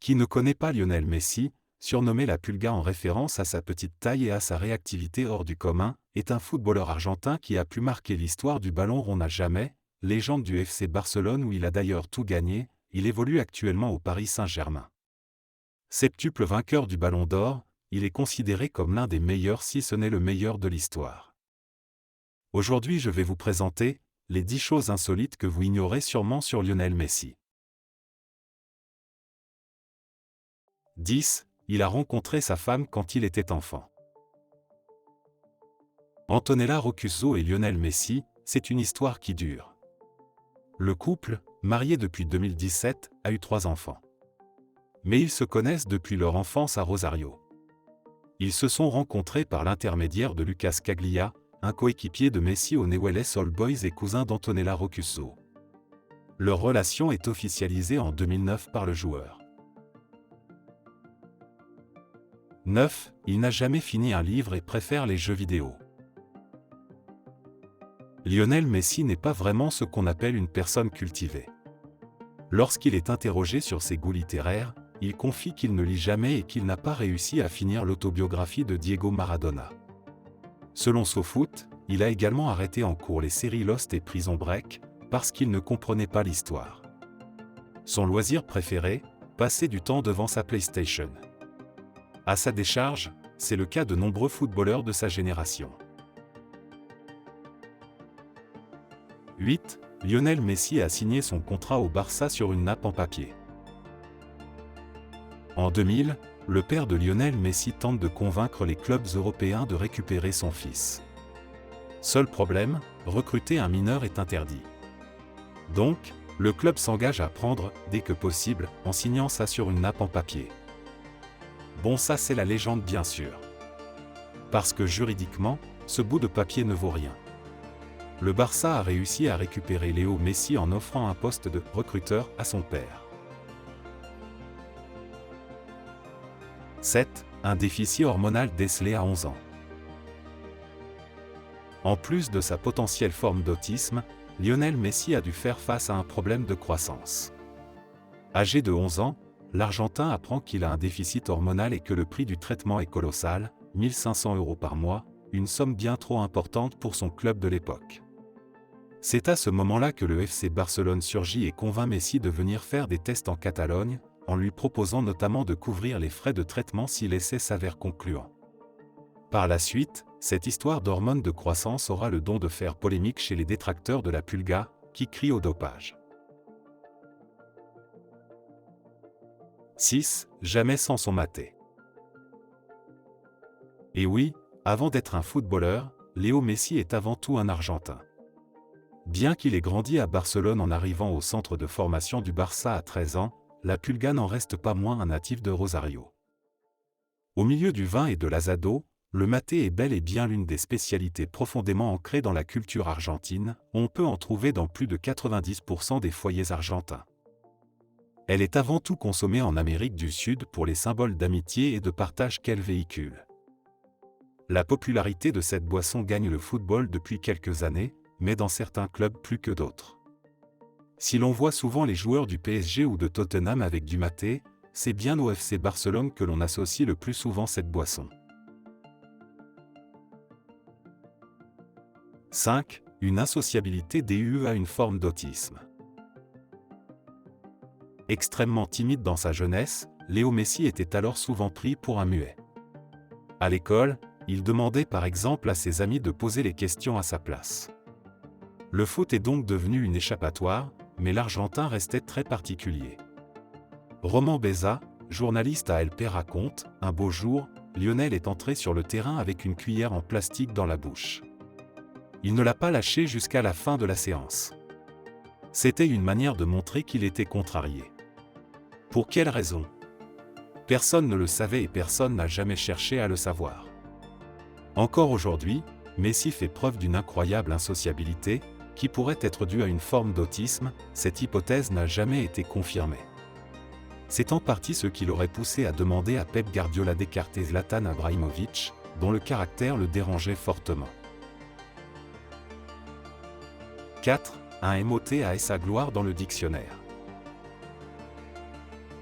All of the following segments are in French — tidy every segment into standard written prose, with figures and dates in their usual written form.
Qui ne connaît pas Lionel Messi, surnommé la Pulga en référence à sa petite taille et à sa réactivité hors du commun, est un footballeur argentin qui a pu marquer l'histoire du ballon rond à jamais, légende du FC Barcelone où il a d'ailleurs tout gagné, il évolue actuellement au Paris Saint-Germain. Septuple vainqueur du Ballon d'Or, il est considéré comme l'un des meilleurs si ce n'est le meilleur de l'histoire. Aujourd'hui je vais vous présenter les 10 choses insolites que vous ignorez sûrement sur Lionel Messi. 10. Il a rencontré sa femme quand il était enfant. Antonella Roccuzzo et Lionel Messi, c'est une histoire qui dure. Le couple, marié depuis 2017, a eu 3 enfants. Mais ils se connaissent depuis leur enfance à Rosario. Ils se sont rencontrés par l'intermédiaire de Lucas Caglia, un coéquipier de Messi au Newell's Old Boys et cousin d'Antonella Roccuzzo. Leur relation est officialisée en 2009 par le joueur. 9. Il n'a jamais fini un livre et préfère les jeux vidéo. Lionel Messi n'est pas vraiment ce qu'on appelle une personne cultivée. Lorsqu'il est interrogé sur ses goûts littéraires, il confie qu'il ne lit jamais et qu'il n'a pas réussi à finir l'autobiographie de Diego Maradona. Selon SoFoot, il a également arrêté en cours les séries Lost et Prison Break, parce qu'il ne comprenait pas l'histoire. Son loisir préféré, passer du temps devant sa PlayStation. À sa décharge, c'est le cas de nombreux footballeurs de sa génération. 8. Lionel Messi a signé son contrat au Barça sur une nappe en papier. En 2000, le père de Lionel Messi tente de convaincre les clubs européens de récupérer son fils. Seul problème, recruter un mineur est interdit. Donc, le club s'engage à prendre, dès que possible, en signant ça sur une nappe en papier. Bon, ça c'est la légende bien sûr. Parce que juridiquement, ce bout de papier ne vaut rien. Le Barça a réussi à récupérer Léo Messi en offrant un poste de recruteur à son père. 7. Un déficit hormonal décelé à 11 ans. En plus de sa potentielle forme d'autisme, Lionel Messi a dû faire face à un problème de croissance. Âgé de 11 ans, l'Argentin apprend qu'il a un déficit hormonal et que le prix du traitement est colossal, 1 500 € par mois, une somme bien trop importante pour son club de l'époque. C'est à ce moment-là que le FC Barcelone surgit et convainc Messi de venir faire des tests en Catalogne, en lui proposant notamment de couvrir les frais de traitement si l'essai s'avère concluant. Par la suite, cette histoire d'hormones de croissance aura le don de faire polémique chez les détracteurs de la Pulga, qui crient au dopage. 6. Jamais sans son maté. Et oui, avant d'être un footballeur, Léo Messi est avant tout un Argentin. Bien qu'il ait grandi à Barcelone en arrivant au centre de formation du Barça à 13 ans, la Pulga n'en reste pas moins un natif de Rosario. Au milieu du vin et de l'asado, le maté est bel et bien l'une des spécialités profondément ancrées dans la culture argentine, on peut en trouver dans plus de 90% des foyers argentins. Elle est avant tout consommée en Amérique du Sud pour les symboles d'amitié et de partage qu'elle véhicule. La popularité de cette boisson gagne le football depuis quelques années, mais dans certains clubs plus que d'autres. Si l'on voit souvent les joueurs du PSG ou de Tottenham avec du maté, c'est bien au FC Barcelone que l'on associe le plus souvent cette boisson. 5. Une insociabilité due à une forme d'autisme. Extrêmement timide dans sa jeunesse, Léo Messi était alors souvent pris pour un muet. À l'école, il demandait par exemple à ses amis de poser les questions à sa place. Le foot est donc devenu une échappatoire, mais l'Argentin restait très particulier. Roman Beza, journaliste à LP raconte, un beau jour, Lionel est entré sur le terrain avec une cuillère en plastique dans la bouche. Il ne l'a pas lâchée jusqu'à la fin de la séance. C'était une manière de montrer qu'il était contrarié. Pour quelle raison? Personne ne le savait et personne n'a jamais cherché à le savoir. Encore aujourd'hui, Messi fait preuve d'une incroyable insociabilité, qui pourrait être due à une forme d'autisme, cette hypothèse n'a jamais été confirmée. C'est en partie ce qui l'aurait poussé à demander à Pep Guardiola d'écarter Zlatan Ibrahimovic, dont le caractère le dérangeait fortement. 4. Un MOT a sa gloire dans le dictionnaire.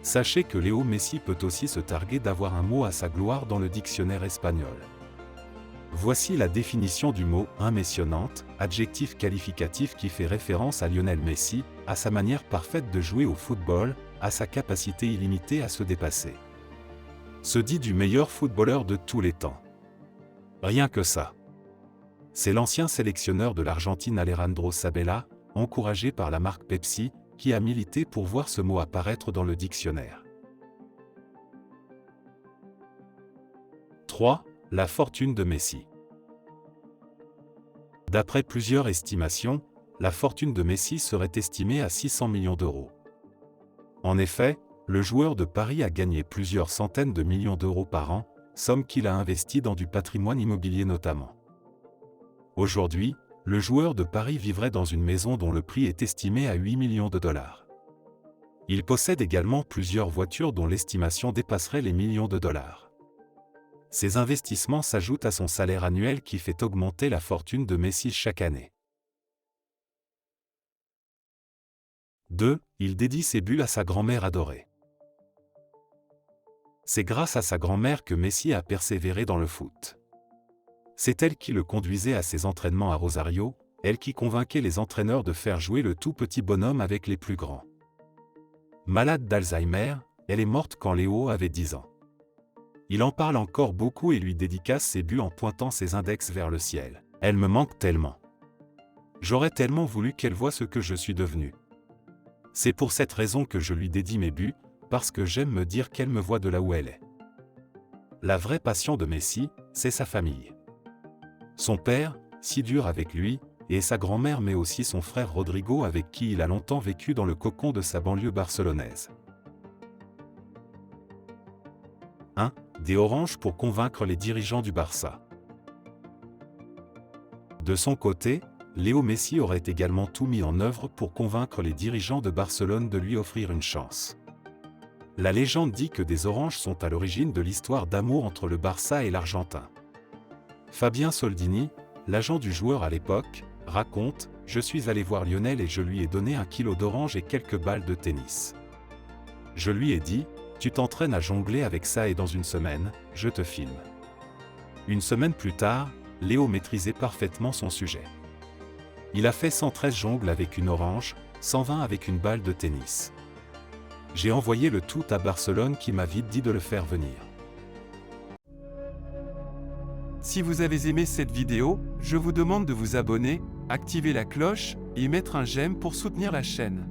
Sachez que Léo Messi peut aussi se targuer d'avoir un mot à sa gloire dans le dictionnaire espagnol. Voici la définition du mot impressionnante, adjectif qualificatif qui fait référence à Lionel Messi, à sa manière parfaite de jouer au football, à sa capacité illimitée à se dépasser. Se dit du meilleur footballeur de tous les temps. Rien que ça. C'est l'ancien sélectionneur de l'Argentine Alejandro Sabella, encouragé par la marque Pepsi, qui a milité pour voir ce mot apparaître dans le dictionnaire. 3. La fortune de Messi. D'après plusieurs estimations, la fortune de Messi serait estimée à 600 millions d'euros. En effet, le joueur de Paris a gagné plusieurs centaines de millions d'euros par an, somme qu'il a investie dans du patrimoine immobilier notamment. Aujourd'hui, le joueur de Paris vivrait dans une maison dont le prix est estimé à 8 millions de dollars. Il possède également plusieurs voitures dont l'estimation dépasserait les millions de dollars. Ces investissements s'ajoutent à son salaire annuel qui fait augmenter la fortune de Messi chaque année. 2. Il dédie ses buts à sa grand-mère adorée. C'est grâce à sa grand-mère que Messi a persévéré dans le foot. C'est elle qui le conduisait à ses entraînements à Rosario, elle qui convainquait les entraîneurs de faire jouer le tout petit bonhomme avec les plus grands. Malade d'Alzheimer, elle est morte quand Léo avait 10 ans. Il en parle encore beaucoup et lui dédicace ses buts en pointant ses index vers le ciel. Elle me manque tellement. J'aurais tellement voulu qu'elle voie ce que je suis devenu. C'est pour cette raison que je lui dédie mes buts, parce que j'aime me dire qu'elle me voit de là où elle est. La vraie passion de Messi, c'est sa famille. Son père, si dur avec lui, et sa grand-mère mais aussi son frère Rodrigo avec qui il a longtemps vécu dans le cocon de sa banlieue barcelonaise. 1. Des oranges pour convaincre les dirigeants du Barça. De son côté, Léo Messi aurait également tout mis en œuvre pour convaincre les dirigeants de Barcelone de lui offrir une chance. La légende dit que des oranges sont à l'origine de l'histoire d'amour entre le Barça et l'Argentin. Fabien Soldini, l'agent du joueur à l'époque, raconte « Je suis allé voir Lionel et je lui ai donné 1 kilo d'oranges et quelques balles de tennis. Je lui ai dit « Tu t'entraînes à jongler avec ça et dans une semaine, je te filme. » Une semaine plus tard, Léo maîtrisait parfaitement son sujet. Il a fait 113 jongles avec une orange, 120 avec une balle de tennis. J'ai envoyé le tout à Barcelone qui m'a vite dit de le faire venir. Si vous avez aimé cette vidéo, je vous demande de vous abonner, activer la cloche et mettre un j'aime pour soutenir la chaîne.